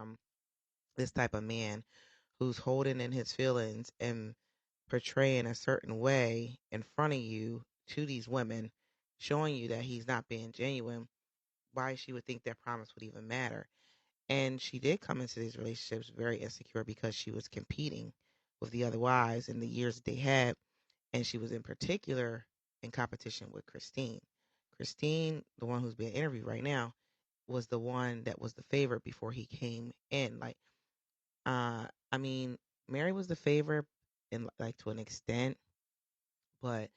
from this type of man who's holding in his feelings and portraying a certain way in front of you to these women, showing you that he's not being genuine, why she would think that promise would even matter. And she did come into these relationships very insecure because she was competing with the other wives in the years that they had. And she was in particular in competition with Christine. Christine, the one who's being interviewed right now, was the one that was the favorite before he came in. I mean, Mary was the favorite in like to an extent, but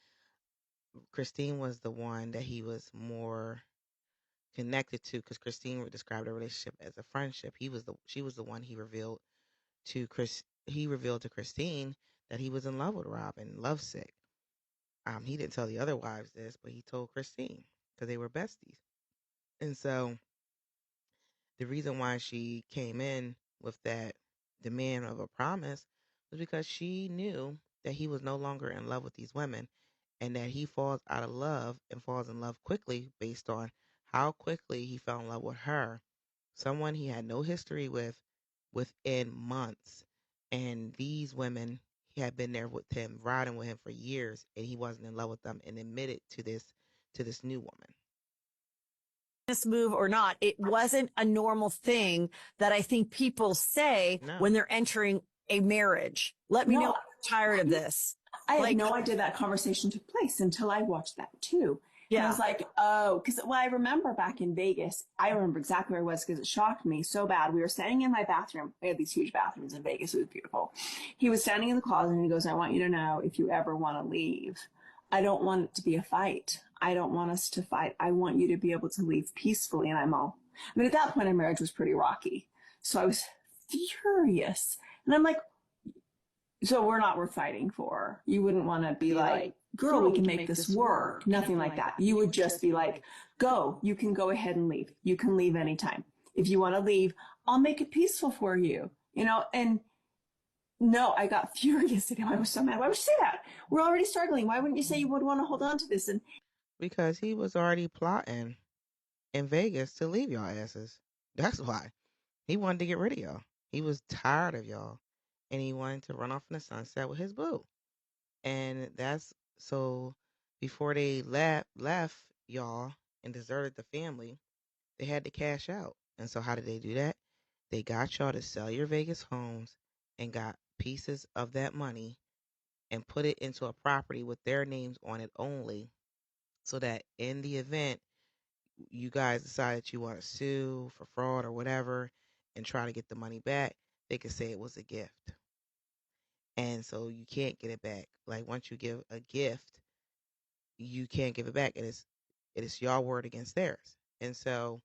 Christine was the one that he was more connected to because Christine would describe the relationship as a friendship. She was the one he revealed to Chris. He revealed to Christine that he was in love with Robin, lovesick. He didn't tell the other wives this, but he told Christine because they were besties. And so the reason why she came in with that demand of a promise was because she knew that he was no longer in love with these women and that he falls out of love and falls in love quickly based on how quickly he fell in love with her, someone he had no history with, within months. And these women he had been there with him, riding with him for years, and he wasn't in love with them and admitted to this new woman. This move or not, it wasn't a normal thing that I think people say No. when they're entering a marriage. Let me know I'm tired of this. I had no idea that conversation took place until I watched that too. Yeah. And I was like, oh, because I remember back in Vegas, I remember exactly where I was because it shocked me so bad. We were standing in my bathroom. We had these huge bathrooms in Vegas. It was beautiful. He was standing in the closet and he goes, I want you to know if you ever want to leave, I don't want it to be a fight. I don't want us to fight. I want you to be able to leave peacefully. And I mean, at that point, our marriage was pretty rocky. So I was furious. And I'm like, so we're not worth fighting for. You wouldn't want to be like, girl, we can make this work. Nothing like that. You would just be like, go, you can go ahead and leave. You can leave anytime. If you want to leave, I'll make it peaceful for you. And no, I got furious at him. I was so mad. Why would you say that? We're already struggling. Why wouldn't you say you would want to hold on to this? And because he was already plotting in Vegas to leave y'all asses. That's why. He wanted to get rid of y'all. He was tired of y'all. And he wanted to run off in the sunset with his boo. And that's so before they left y'all and deserted the family, they had to cash out. And so how did they do that? They got y'all to sell your Vegas homes and got pieces of that money and put it into a property with their names on it only, so that in the event you guys decide that you want to sue for fraud or whatever and try to get the money back, they could say it was a gift. And so you can't get it back. Like once you give a gift, you can't give it back. It is your word against theirs. And so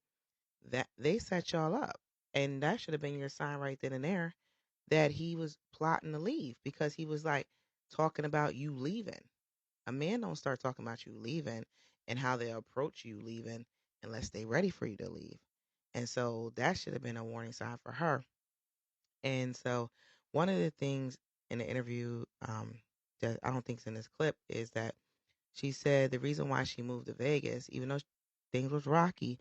that they set y'all up. And that should have been your sign right then and there that he was plotting to leave, because he was like talking about you leaving. A man don't start talking about you leaving and how they approach you leaving unless they ready for you to leave. And so that should have been a warning sign for her. And so one of the things in the interview that I don't think is in this clip is that she said the reason why she moved to Vegas, even though things was rocky,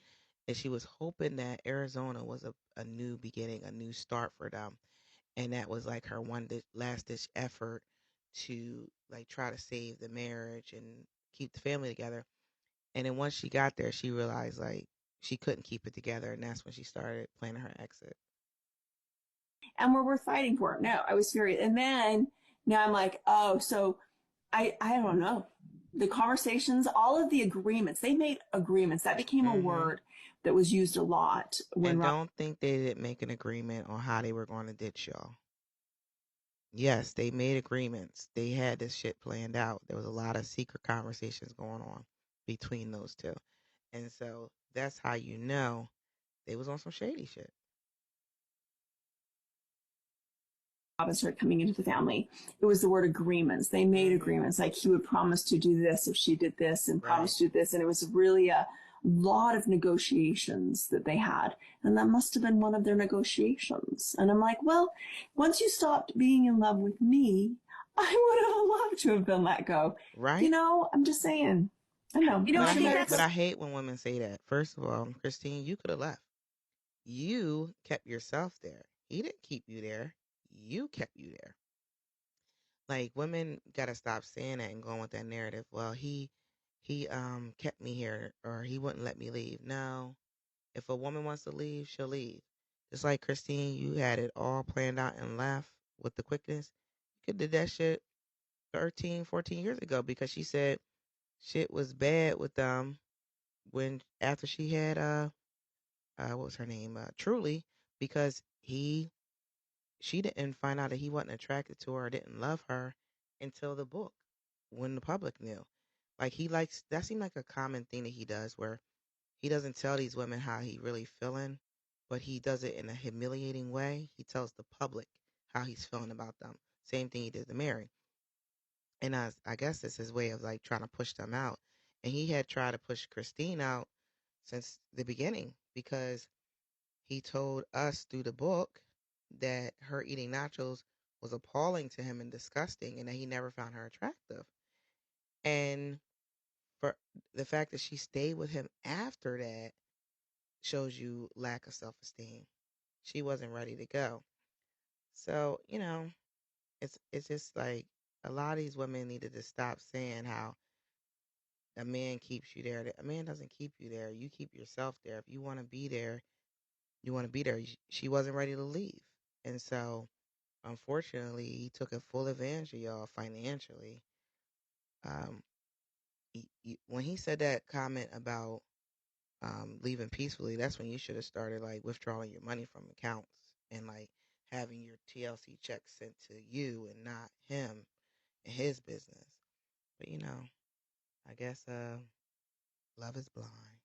is she was hoping that Arizona was a new beginning, a new start for them. And that was like her last ditch effort to like try to save the marriage and keep the family together. And then once she got there, she realized like she couldn't keep it together. And that's when she started planning her exit. and we're worth fighting for. No, I was furious. And then now I'm like, oh, so I don't know. The conversations, all of the agreements, they made agreements. That became a word that was used a lot. And don't think they didn't make an agreement on how they were going to ditch y'all. Yes, they made agreements. They had this shit planned out. There was a lot of secret conversations going on between those two. And so that's how you know they was on some shady shit. Robin started coming into the family, it was the word agreements. They made agreements, like he would promise to do this if she did this and promise to do this. And it was really a lot of negotiations that they had. And that must have been one of their negotiations. And I'm like, well, once you stopped being in love with me, I would have loved to have been let go. Right? You know, I'm just saying. I know. But I hate when women say that. First of all, Christine, you could have left. You kept yourself there. He didn't keep you there. You kept you there. Like women gotta stop saying that and going with that narrative. Well, he kept me here or he wouldn't let me leave. No. If a woman wants to leave, she'll leave. Just like Christine, you had it all planned out and left with the quickness. You could did that shit 13, 14 years ago because she said shit was bad with when after she had what was her name? Truly, because she didn't find out that he wasn't attracted to her or didn't love her until the book when the public knew. Like he likes that seemed like a common thing that he does where he doesn't tell these women how he really feeling, but he does it in a humiliating way. He tells the public how he's feeling about them. Same thing he did to Mary. And I guess it's his way of like trying to push them out. And he had tried to push Christine out since the beginning because he told us through the book that her eating nachos was appalling to him and disgusting and that he never found her attractive. And for the fact that she stayed with him after that shows you lack of self esteem. She wasn't ready to go. So, it's just like a lot of these women needed to stop saying how a man keeps you there. A man doesn't keep you there. You keep yourself there. If you want to be there, you want to be there. She wasn't ready to leave. And so, unfortunately, he took a full advantage of y'all financially. Um, when he said that comment about leaving peacefully, that's when you should have started like withdrawing your money from accounts and like having your TLC checks sent to you and not him and his business. But I guess love is blind.